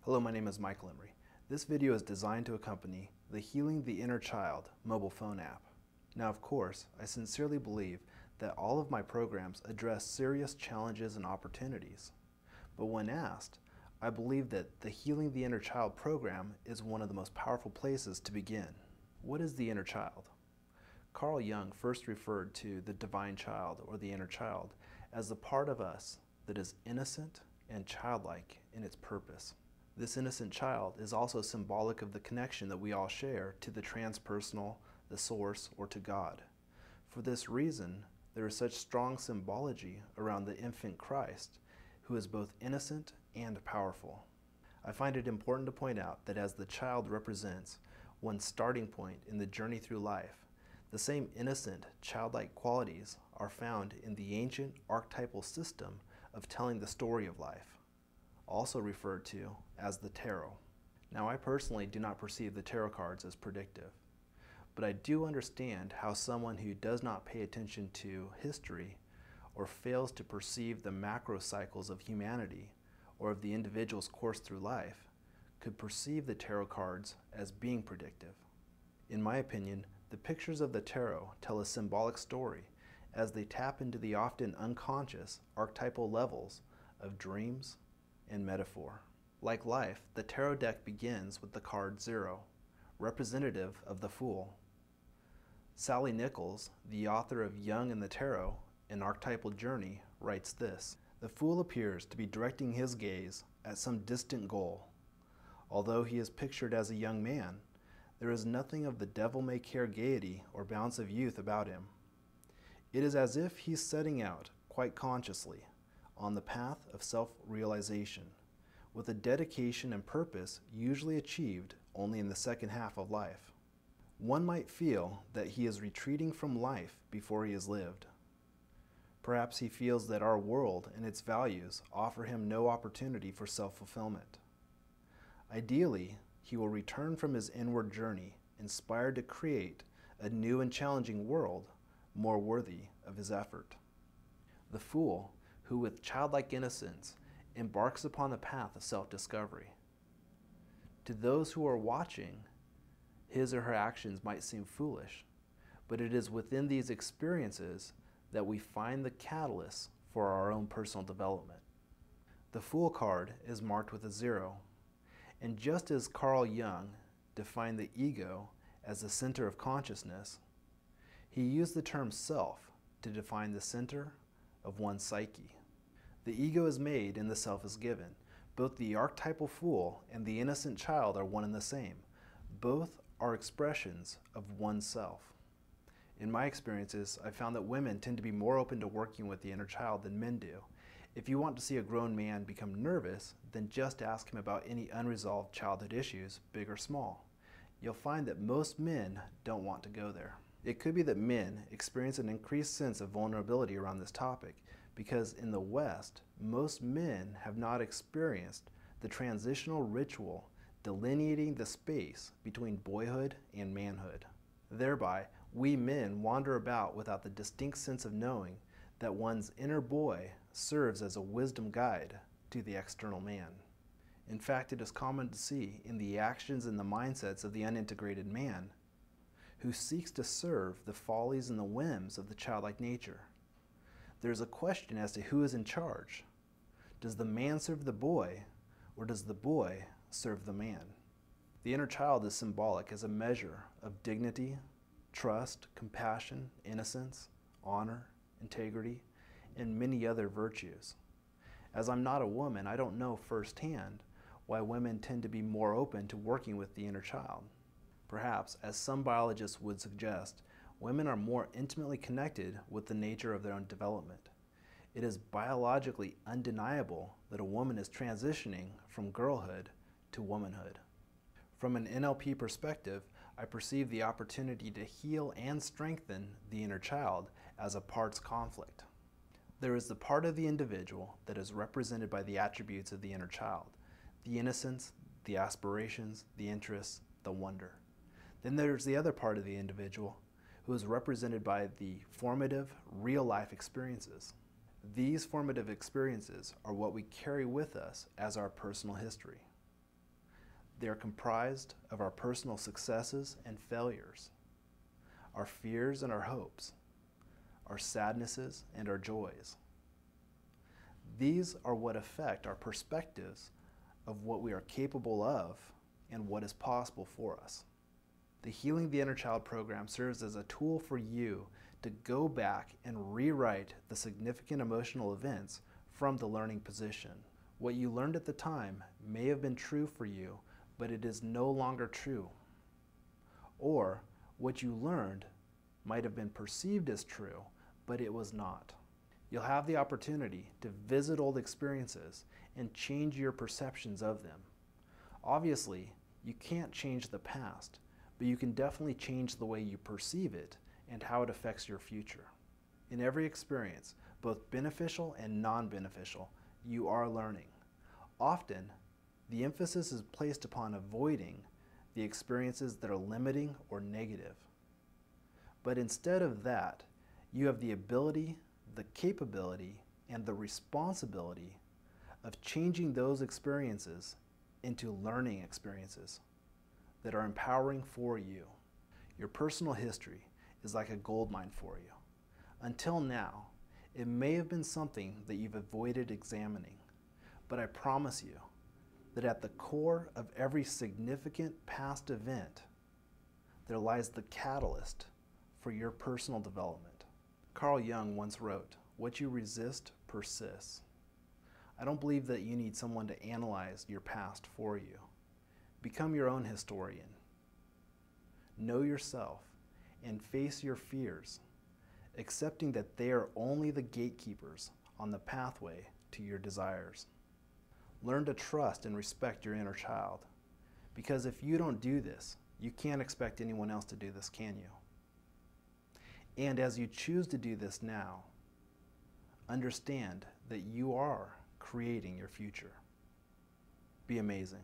Hello, my name is Michael Emery. This video is designed to accompany the Healing the Inner Child mobile phone app. Now, of course, I sincerely believe that all of my programs address serious challenges and opportunities. But when asked, I believe that the Healing the Inner Child program is one of the most powerful places to begin. What is the inner child? Carl Jung first referred to the divine child or the inner child as the part of us that is innocent and childlike in its purpose. This innocent child is also symbolic of the connection that we all share to the transpersonal, the source, or to God. For this reason, there is such strong symbology around the infant Christ, who is both innocent and powerful. I find it important to point out that as the child represents one's starting point in the journey through life, the same innocent, childlike qualities are found in the ancient archetypal system of telling the story of life, also referred to as the tarot. Now, I personally do not perceive the tarot cards as predictive, but I do understand how someone who does not pay attention to history or fails to perceive the macro cycles of humanity or of the individual's course through life could perceive the tarot cards as being predictive. In my opinion, the pictures of the tarot tell a symbolic story as they tap into the often unconscious archetypal levels of dreams and metaphor. Like life, the tarot deck begins with the card 0, representative of the Fool. Sally Nichols, the author of Jung and the Tarot, An Archetypal Journey, writes this: "The Fool appears to be directing his gaze at some distant goal. Although he is pictured as a young man, there is nothing of the devil-may-care gaiety or bounce of youth about him. It is as if he's setting out, quite consciously, on the path of self-realization, with a dedication and purpose usually achieved only in the second half of life. One might feel that he is retreating from life before he has lived. Perhaps he feels that our world and its values offer him no opportunity for self-fulfillment. Ideally, he will return from his inward journey, inspired to create a new and challenging world more worthy of his effort. The Fool, who with childlike innocence embarks upon the path of self-discovery. To those who are watching, his or her actions might seem foolish, but it is within these experiences that we find the catalyst for our own personal development. The Fool card is marked with a 0. And just as Carl Jung defined the ego as the center of consciousness, he used the term self to define the center of one's psyche. The ego is made and the self is given. Both the archetypal fool and the innocent child are one and the same. Both are expressions of oneself. In my experiences, I found that women tend to be more open to working with the inner child than men do. If you want to see a grown man become nervous, then just ask him about any unresolved childhood issues, big or small. You'll find that most men don't want to go there. It could be that men experience an increased sense of vulnerability around this topic because in the West, most men have not experienced the transitional ritual delineating the space between boyhood and manhood. Thereby, we men wander about without the distinct sense of knowing that one's inner boy serves as a wisdom guide to the external man. In fact, it is common to see in the actions and the mindsets of the unintegrated man who seeks to serve the follies and the whims of the childlike nature. There is a question as to who is in charge. Does the man serve the boy, or does the boy serve the man? The inner child is symbolic as a measure of dignity, trust, compassion, innocence, honor, integrity, and many other virtues. As I'm not a woman, I don't know firsthand why women tend to be more open to working with the inner child. Perhaps, as some biologists would suggest, women are more intimately connected with the nature of their own development. It is biologically undeniable that a woman is transitioning from girlhood to womanhood. From an NLP perspective, I perceive the opportunity to heal and strengthen the inner child as a parts conflict. There is the part of the individual that is represented by the attributes of the inner child, the innocence, the aspirations, the interests, the wonder. Then there's the other part of the individual who is represented by the formative, real-life experiences. These formative experiences are what we carry with us as our personal history. They are comprised of our personal successes and failures, our fears and our hopes, our sadnesses and our joys. These are what affect our perspectives of what we are capable of and what is possible for us. The Healing the Inner Child program serves as a tool for you to go back and rewrite the significant emotional events from the learning position. What you learned at the time may have been true for you, but it is no longer true. Or what you learned might have been perceived as true, but it was not. You'll have the opportunity to visit old experiences and change your perceptions of them. Obviously, you can't change the past, but you can definitely change the way you perceive it and how it affects your future. In every experience, both beneficial and non-beneficial, you are learning. Often, the emphasis is placed upon avoiding the experiences that are limiting or negative. But instead of that, you have the ability, the capability, and the responsibility of changing those experiences into learning experiences that are empowering for you. Your personal history is like a gold mine for you. Until now, it may have been something that you've avoided examining, but I promise you that at the core of every significant past event, there lies the catalyst for your personal development. Carl Jung once wrote, "What you resist persists." I don't believe that you need someone to analyze your past for you. Become your own historian. Know yourself and face your fears, accepting that they are only the gatekeepers on the pathway to your desires. Learn to trust and respect your inner child, because if you don't do this, you can't expect anyone else to do this, can you? And as you choose to do this now, understand that you are creating your future. Be amazing.